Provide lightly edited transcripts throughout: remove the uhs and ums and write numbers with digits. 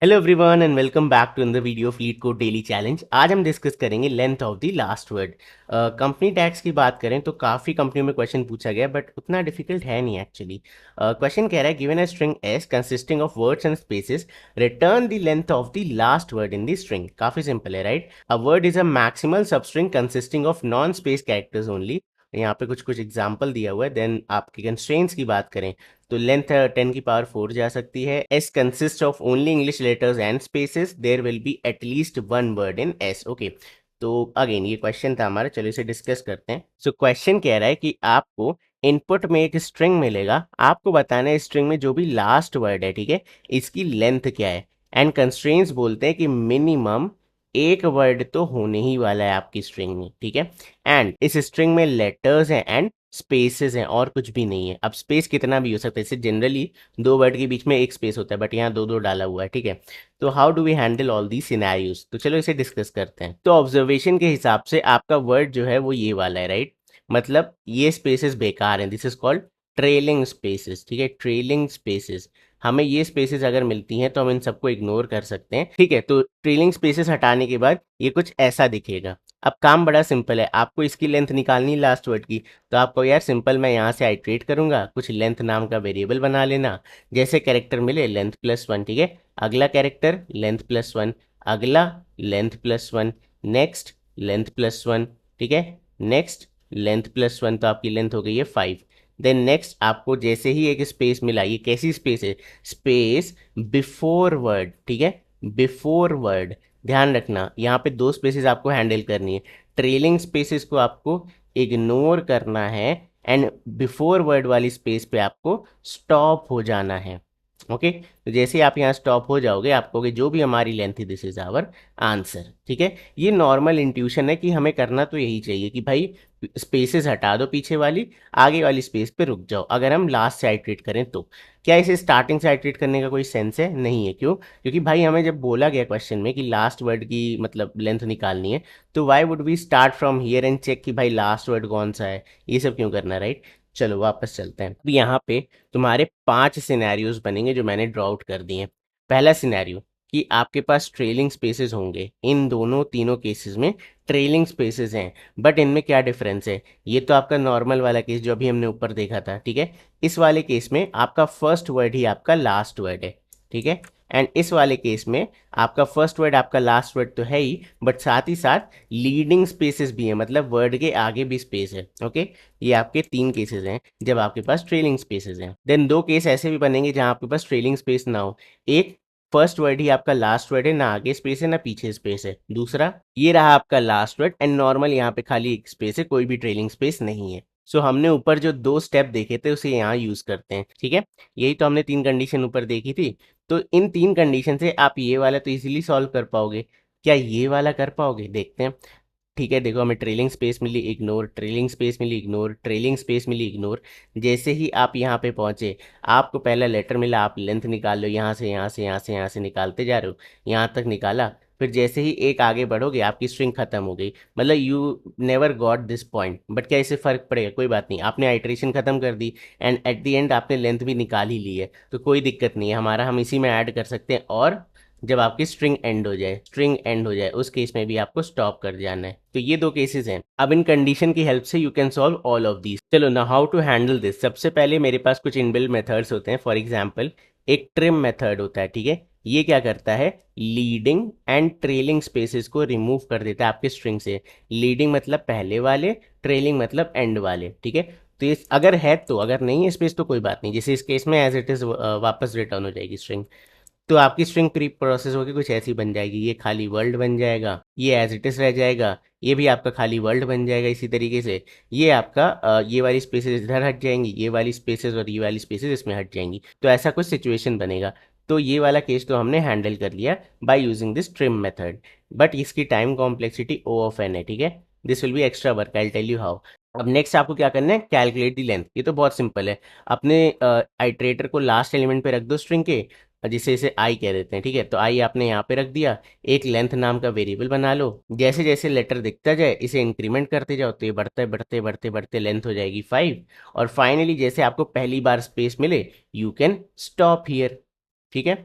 Hello everyone and welcome back to in the video of LeetCode daily challenge. आज हम discuss करेंगे length of the last word. Company tags की बात करें तो काफ़ी कंपनियों में क्वेश्चन पूछा गया बट उतना डिफिकल्ट है नहीं एक्चुअली। क्वेश्चन कह रहा है given a string S consisting of words and spaces, return the length of the last word in the string. काफ़ी सिंपल है right. A word is a maximal substring consisting of non space characters only. यहाँ पे कुछ कुछ example दिया हुआ है। Then आपकी कंस्ट्रेंट्स की बात करें तो लेंथ 10 की पावर 4 जा सकती है। S consist of only English letters and spaces, there will be at least one word in S. Okay, तो अगेन ये क्वेश्चन था हमारा, चलो इसे डिस्कस करते हैं। सो क्वेश्चन कह रहा है कि आपको इनपुट में एक स्ट्रिंग मिलेगा, आपको बताना है स्ट्रिंग में जो भी लास्ट वर्ड है, ठीक है, इसकी लेंथ क्या है। एंड कंस्ट्रेंट्स बोलते हैं कि मिनिमम एक वर्ड तो होने ही वाला है आपकी स्ट्रिंग में, ठीक है। एंड इस स्ट्रिंग में लेटर्स हैं एंड स्पेसेस हैं और कुछ भी नहीं है। अब स्पेस कितना भी हो सकता है, इससे जनरली दो वर्ड के बीच में एक स्पेस होता है बट यहाँ दो दो डाला हुआ है, ठीक है। तो how do we handle all the scenarios, तो चलो इसे डिस्कस करते हैं। तो ऑब्जर्वेशन के हिसाब से आपका वर्ड जो है वो ये वाला है राइट, मतलब ये स्पेसेस बेकार हैं, this is called trailing spaces, ठीक है, ट्रेलिंग स्पेसेस। हमें ये स्पेसेस अगर मिलती हैं तो हम इन सबको इग्नोर कर सकते हैं, ठीक है। तो ट्रेलिंग स्पेसेस हटाने के बाद ये कुछ ऐसा दिखेगा। अब काम बड़ा सिंपल है, आपको इसकी लेंथ निकालनी लास्ट वर्ड की। तो आपको यार सिंपल, मैं यहाँ से आइट्रेट करूंगा, कुछ लेंथ नाम का वेरिएबल बना लेना, जैसे कैरेक्टर मिले लेंथ+1, ठीक है। अगला कैरेक्टर लेंथ+1, अगला लेंथ+1, नेक्स्ट लेंथ+1, ठीक है, नेक्स्ट लेंथ+1, तो आपकी लेंथ हो गई है 5। देन नेक्स्ट आपको जैसे ही एक स्पेस मिला, ये कैसी स्पेस है, स्पेस बिफोर वर्ड, ठीक है, बिफोर वर्ड। ध्यान रखना यहाँ पे दो स्पेसेस आपको हैंडल करनी है, ट्रेलिंग स्पेसेस को आपको इग्नोर करना है एंड बिफोर वर्ड वाली स्पेस पे आपको स्टॉप हो जाना है। ओके, तो जैसे ही आप यहाँ स्टॉप हो जाओगे आप कहोगे जो भी हमारी लेंथ थी दिस इज आवर आंसर, ठीक है। ये नॉर्मल इंट्यूशन है कि हमें करना तो यही चाहिए कि भाई स्पेसेस हटा दो पीछे वाली, आगे वाली स्पेस पे रुक जाओ। अगर हम लास्ट से आइट्रेट करें तो क्या इसे स्टार्टिंग से आइट्रेट करने का कोई सेंस है, नहीं है। क्यों? क्योंकि भाई हमें जब बोला गया क्वेश्चन में कि लास्ट वर्ड की मतलब लेंथ निकालनी है, तो why would we start from here and check कि भाई लास्ट वर्ड कौन सा है, ये सब क्यों करना, राइट। चलो वापस चलते हैं। अब यहाँ पे तुम्हारे 5 सिनेरियोज बनेंगे जो मैंने ड्रॉ आउट कर दिए हैं। पहला सिनेरियो कि आपके पास ट्रेलिंग स्पेसेस होंगे, इन दोनों तीनों केसेस में ट्रेलिंग स्पेसेस हैं, बट इनमें क्या डिफरेंस है। ये तो आपका नॉर्मल वाला केस जो अभी हमने ऊपर देखा था, ठीक है। इस वाले केस में आपका फर्स्ट वर्ड ही आपका लास्ट वर्ड है, ठीक है। एंड इस वाले केस में आपका फर्स्ट वर्ड आपका लास्ट वर्ड तो है ही, बट साथ ही साथ लीडिंग स्पेसेस भी है, मतलब वर्ड के आगे भी स्पेस है। ओके, ये आपके 3 केसेस हैं जब आपके पास ट्रेलिंग स्पेसेस हैं। देन 2 केस ऐसे भी बनेंगे जहां आपके पास ट्रेलिंग स्पेस ना हो। एक, फर्स्ट वर्ड ही आपका लास्ट वर्ड है, ना आगे स्पेस है ना पीछे स्पेस है। दूसरा, ये रहा आपका लास्ट वर्ड एंड नॉर्मल यहाँ पे खाली एक स्पेस है, कोई भी ट्रेलिंग स्पेस नहीं है। सो हमने ऊपर जो 2 स्टेप देखे थे उसे यहाँ यूज करते हैं, ठीक है। यही तो हमने 3 कंडीशन ऊपर देखी थी। तो इन 3 कंडीशन से आप ये वाला तो इजीली सॉल्व कर पाओगे, क्या ये वाला कर पाओगे, देखते हैं। ठीक है, देखो हमें ट्रेलिंग स्पेस मिली इग्नोर, ट्रेलिंग स्पेस मिली इग्नोर, ट्रेलिंग स्पेस मिली इग्नोर। जैसे ही आप यहाँ पे पहुंचे, आपको पहला लेटर मिला, आप लेंथ निकाल लो, यहाँ से यहाँ से यहाँ से यहाँ से निकालते जा रहे हो, यहाँ तक निकाला। फिर जैसे ही एक आगे बढ़ोगे आपकी स्ट्रिंग खत्म हो गई, मतलब you never got this point. But क्या इससे फर्क पड़ेगा, कोई बात नहीं, आपने आइट्रेशन खत्म कर दी एंड एट द एंड आपने लेंथ भी निकाल ही ली है, तो कोई दिक्कत नहीं है हमारा, हम इसी में ऐड कर सकते हैं। और जब आपकी स्ट्रिंग एंड हो जाए उस केस में भी आपको स्टॉप कर जाना है। तो ये 2 केसेस हैं। अब इन कंडीशन की हेल्प से you can solve all of these. चलो ना, हाउ टू हैंडल दिस। सबसे पहले मेरे पास कुछ इनबिल्ट मेथड्स होते हैं। फॉर एग्जांपल एक ट्रिम मेथड होता है, ठीक है। ये क्या करता है, लीडिंग एंड ट्रेलिंग स्पेसेस को रिमूव कर देता है आपके स्ट्रिंग से। लीडिंग मतलब पहले वाले, ट्रेलिंग मतलब एंड वाले, ठीक है। तो ये अगर है तो, अगर नहीं है स्पेस तो कोई बात नहीं, जैसे इस केस में एज इट इज वापस रिटर्न हो जाएगी स्ट्रिंग। तो आपकी स्ट्रिंग प्री प्रोसेस होगी कुछ ऐसी बन जाएगी, ये खाली वर्ल्ड बन जाएगा, ये एज इट इज रह जाएगा, ये भी आपका खाली वर्ल्ड बन जाएगा। इसी तरीके से ये आपका ये वाली स्पेसेस इधर हट जाएंगी, ये वाली स्पेसेस और ये वाली स्पेसेस इसमें हट जाएंगी। तो ऐसा कुछ सिचुएशन बनेगा। तो ये वाला केस तो हमने हैंडल कर लिया by using this trim method, but इसकी time complexity O of n है, ठीक है। This will be extra work, I tell you how. अब नेक्स्ट आपको क्या करना है, कैलकुलेट दी लेंथ। ये तो बहुत सिंपल है, अपने आइट्रेटर को लास्ट एलिमेंट पे रख दो स्ट्रिंग के, जिसे इसे आई कह देते हैं, ठीक है। तो आई आपने यहाँ पे रख दिया, एक लेंथ नाम का वेरिएबल बना लो, जैसे जैसे लेटर दिखता जाए इसे इंक्रीमेंट करते जाओ, तो ये बढ़ते बढ़ते बढ़ते बढ़ते लेंथ हो जाएगी 5। और फाइनली जैसे आपको पहली बार स्पेस मिले, यू कैन स्टॉप हियर, ठीक है।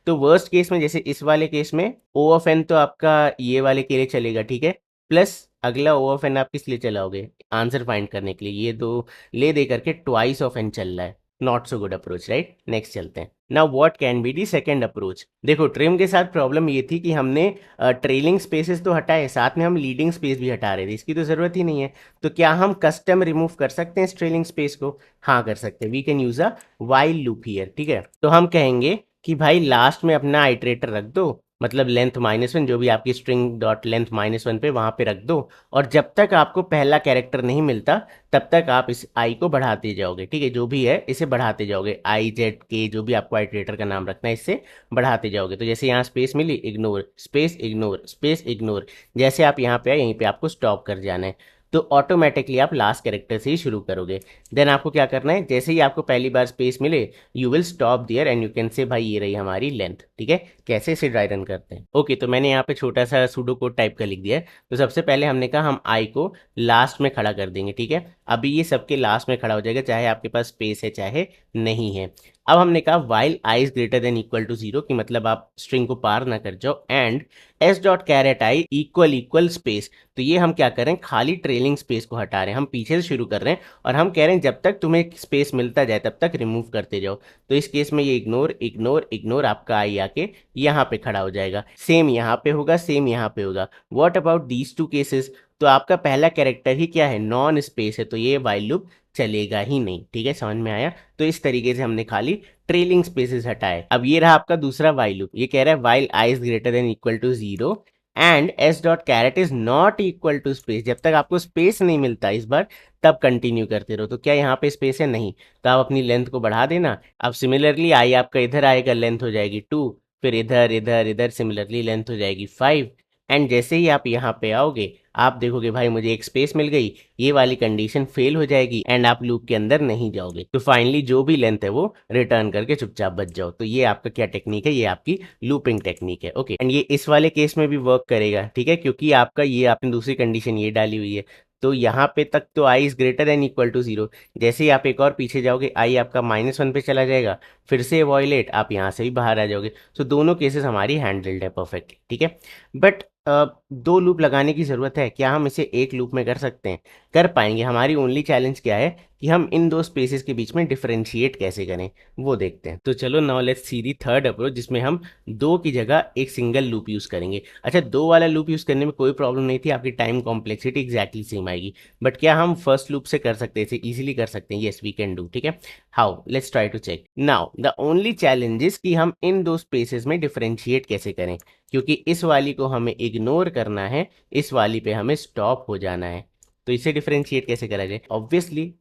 तो वर्स्ट केस में जैसे इस वाले केस में ओ ऑफ एन तो आपका ये वाले के लिए चलेगा, ठीक है, प्लस अगला ओ ऑफ एन आप किस लिए चलाओगे, आंसर फाइंड करने के लिए, ये दो ले दे करके ट्वाइस ऑफ एन चल रहा है, not so good approach, right. Next चलते हैं। Now what can be the second approach. देखो ट्रिम के साथ प्रॉब्लम ये थी कि हमने ट्रेलिंग स्पेसेस तो हटाए, साथ में हम लीडिंग स्पेस भी हटा रहे थे, इसकी तो ज़रूरत ही नहीं है। तो क्या हम कस्टम रिमूव कर सकते हैं इस ट्रेलिंग स्पेस को? हाँ कर सकते हैं, we can use a while loop here, ठीक है। तो हम कहेंगे कि भाई लास्ट में अपना आइटरेटर रख दो, मतलब लेंथ -1 जो भी आपकी स्ट्रिंग डॉट लेंथ -1 पे वहां पे रख दो, और जब तक आपको पहला कैरेक्टर नहीं मिलता तब तक आप इस आई को बढ़ाते जाओगे, ठीक है, जो भी है इसे बढ़ाते जाओगे, आई जेड के जो भी आपको आइटरेटर का नाम रखना है इससे बढ़ाते जाओगे। तो जैसे यहाँ स्पेस मिली, ignore, space ignore, space ignore, जैसे आप यहाँ पे आए यहीं पे आपको स्टॉप कर जाना है। तो ऑटोमेटिकली आप लास्ट कैरेक्टर से ही शुरू करोगे। देन आपको क्या करना है, जैसे ही आपको पहली बार स्पेस मिले you will stop their and you can say भाई ये रही हमारी लेंथ, ठीक है। कैसे इसे ड्राई रन करते हैं, ओके तो मैंने यहाँ पे छोटा सा सूडो कोड टाइप कर लिख दिया है। तो सबसे पहले हमने कहा हम आई को लास्ट में खड़ा कर देंगे, ठीक है, अभी ये सबके लास्ट में खड़ा हो जाएगा, चाहे आपके पास स्पेस है चाहे नहीं है। अब हमने कहा while I is greater than equal to 0, कि मतलब आप स्ट्रिंग को पार ना कर जाओ, and S dot char at I equal equal space. तो ये हम क्या कर रहे हैं, खाली ट्रेलिंग स्पेस को हटा रहे हैं, हम पीछे से शुरू कर रहे हैं और हम कह रहे हैं जब तक तुम्हें स्पेस मिलता जाए तब तक रिमूव करते जाओ। तो इस केस में ये इग्नोर इग्नोर इग्नोर आपका आई आके यहाँ पे खड़ा हो जाएगा, सेम यहाँ पे होगा, सेम यहाँ पे होगा। What about these two cases, तो आपका पहला कैरेक्टर ही क्या है, नॉन स्पेस है, तो ये वाइल लूप चलेगा ही नहीं, ठीक है, समझ में आया। तो इस तरीके से हमने खाली ट्रेलिंग स्पेसेस हटाए। अब ये रहा आपका दूसरा वाइल लूप, ये कह रहा है while I is greater than equal to 0 and S dot char at is not equal to space, जब तक आपको स्पेस नहीं मिलता इस बार तब कंटिन्यू करते रहो। तो क्या यहाँ पे स्पेस है, नहीं, तो आप अपनी लेंथ को बढ़ा देना। अब सिमिलरली आई आपका इधर आएगा, लेंथ हो जाएगी 2, फिर इधर इधर इधर सिमिलरली लेंथ हो जाएगी 5, एंड जैसे ही आप यहाँ पे आओगे आप देखोगे भाई मुझे एक स्पेस मिल गई, ये वाली कंडीशन फेल हो जाएगी एंड आप लूप के अंदर नहीं जाओगे। तो फाइनली जो भी लेंथ है वो रिटर्न करके चुपचाप बच जाओ। तो ये आपका क्या टेक्निक है, ये आपकी लूपिंग टेक्निक है, ओके। एंड ये इस वाले केस में भी वर्क करेगा, ठीक है, क्योंकि आपका ये आपने दूसरी कंडीशन ये डाली हुई है। तो यहाँ पे तक तो i is greater than equal to 0, जैसे ही आप एक और पीछे जाओगे आई आपका -1 पे चला जाएगा, फिर से वॉयलेट आप यहाँ से भी बाहर आ जाओगे। तो दोनों केसेस हमारी हैंडल्ड है परफेक्टली, ठीक है। बट दो लूप लगाने की ज़रूरत है, क्या हम इसे एक लूप में कर सकते हैं? कर पाएंगे। हमारी ओनली चैलेंज क्या है कि हम इन दो स्पेसेस के बीच में डिफरेंशिएट कैसे करें, वो देखते हैं। तो चलो now let's see the third approach, जिसमें हम दो की जगह एक सिंगल लूप यूज़ करेंगे। अच्छा, दो वाला लूप यूज़ करने में कोई प्रॉब्लम नहीं थी, आपकी टाइम कॉम्प्लेक्सिटी एग्जैक्टली सेम आएगी। बट क्या हम फर्स्ट लूप से कर सकते हैं, इसे ईजिली कर सकते हैं? येस वी कैन डू, ठीक है। How, let's try to check. Now the only challenge is कि हम इन दो स्पेसेस में डिफरेंशिएट कैसे करें, क्योंकि इस वाली को हमें इग्नोर करना है, इस वाली पे हमें स्टॉप हो जाना है। तो इसे डिफरेंशिएट कैसे करा जाए? ऑब्वियसली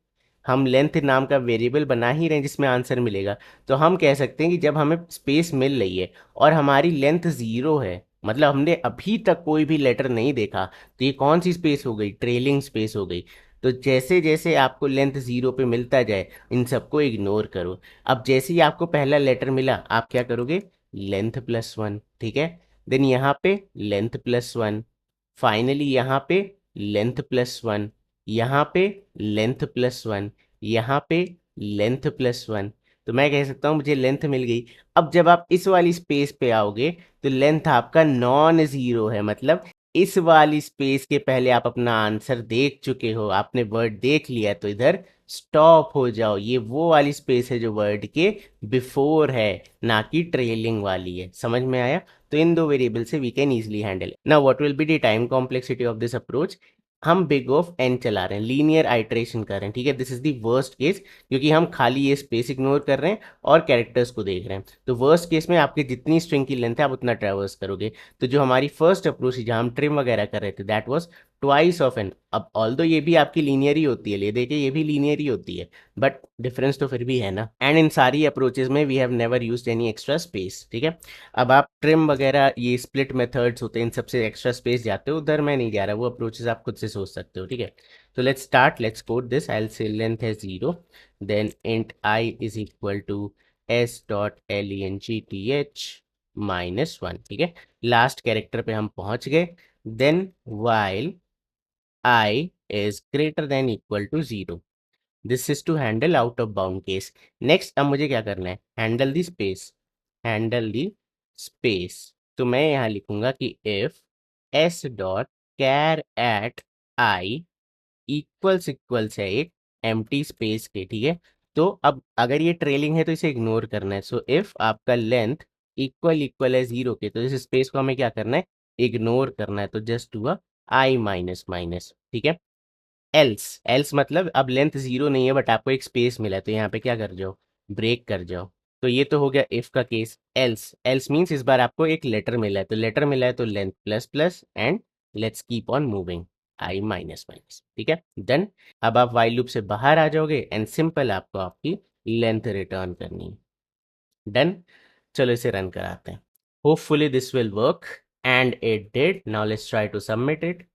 हम लेंथ नाम का वेरिएबल बना ही रहे हैं जिसमें आंसर मिलेगा। तो हम कह सकते हैं कि जब हमें स्पेस मिल रही है और हमारी लेंथ 0 है, मतलब हमने अभी तक कोई भी लेटर नहीं देखा, तो ये कौन सी स्पेस हो गई, ट्रेलिंग स्पेस हो गई। तो जैसे जैसे आपको लेंथ 0 पे मिलता जाए इन सबको इग्नोर करो। अब जैसे ही आपको पहला लेटर मिला आप क्या करोगे, लेंथ +1, ठीक है, देन यहाँ पे लेंथ +1, फाइनली यहाँ पे लेंथ +1, यहाँ पे लेंथ +1, यहाँ पे लेंथ +1। तो मैं कह सकता हूँ मुझे लेंथ मिल गई। अब जब आप इस वाली स्पेस पे आओगे तो लेंथ आपका नॉन ज़ीरो है, मतलब इस वाली स्पेस के पहले आप अपना आंसर देख चुके हो, आपने वर्ड देख लिया, तो इधर स्टॉप हो जाओ। ये वो वाली स्पेस है जो वर्ड के बिफोर है, ना कि ट्रेलिंग वाली है। समझ में आया? तो इन दो वेरिएबल से we can easily handle. Now what will be the time complexity of this approach? हम बिग ऑफ एन चला रहे हैं, लीनियर आइट्रेशन कर रहे हैं, ठीक है। This is the worst case, क्योंकि हम खाली ये स्पेस इग्नोर कर रहे हैं और कैरेक्टर्स को देख रहे हैं। तो वर्स्ट केस में आपकी जितनी स्ट्रिंग की लेंथ है आप उतना ट्रेवर्स करोगे। तो जो हमारी फर्स्ट अप्रोच थी जहाँ हम ट्रिम वगैरह कर रहे थे, that was twice of N. अब ऑल्दो ये भी आपकी लीनियर ही होती है, ले देखिए ये भी लीनियर ही होती है, बट डिफरेंस तो फिर भी है ना। एंड इन सारी अप्रोचेज में we have never used any extra space, ठीक है। अब आप ट्रिम वगैरह ये स्प्लिट मेथड्स होते हैं, इन सबसे एक्स्ट्रा स्पेस जाते हो, उधर मैं नहीं जा रहा, वो अप्रोचेस आप खुद से सोच सकते हो, ठीक है। तो let's start, let's code this. I will say length है 0, then int I is equal to S dot -1, ठीक है। लास्ट कैरेक्टर पे हम पहुंच गए। Then while I is greater than equal to 0. This is to handle out of bound case. Next अब मुझे क्या करना है, handle the space, handle the space, तो मैं यहाँ लिखूंगा कि if S dot char at I equals है एक एम्प्टी स्पेस के, ठीक है। तो अब अगर ये ट्रेलिंग है तो इसे इग्नोर करना है। सो इफ आपका लेंथ इक्वल है 0 के, तो इस स्पेस को हमें क्या करना है, इग्नोर करना है। तो जस्ट हुआ आई माइनस माइनस, ठीक है। एल्स, एल्स मतलब अब लेंथ 0 नहीं है बट आपको एक स्पेस मिला है, तो यहाँ पे क्या कर जाओ, ब्रेक कर जाओ। तो ये तो हो गया इफ का केस। एल्स, एल्स मीन्स इस बार आपको एक लेटर मिला है, तो लेटर मिला है तो length plus plus and let's keep on moving, I minus minus, ठीक है, डन। अब आप वाइल लूप से बाहर आ जाओगे एंड सिंपल आपको आपकी लेंथ रिटर्न करनी है, डन। चलो इसे रन कराते हैं। Hopefully this will work and it did. Now let's try to submit it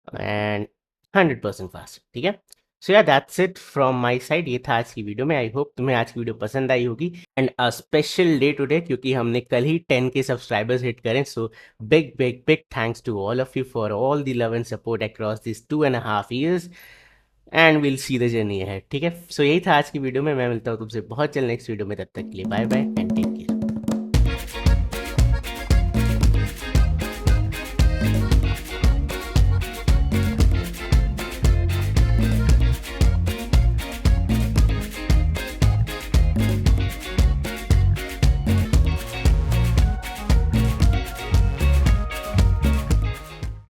and 100% fast, ठीक है। So yeah that's it from my side. ये था आज की वीडियो में। आई होप तुम्हें आज की वीडियो पसंद आई होगी and a special day today क्योंकि हमने कल ही 10 के सब्सक्राइबर्स हिट करें। So big big big thanks to all of you for all the love and support across this 2.5 years and will see the journey है, ठीक है। सो यही था आज की वीडियो में। मैं मिलता हूँ तुमसे बहुत जल्द नेक्स्ट वीडियो में। तब तक के लिए bye bye and take care.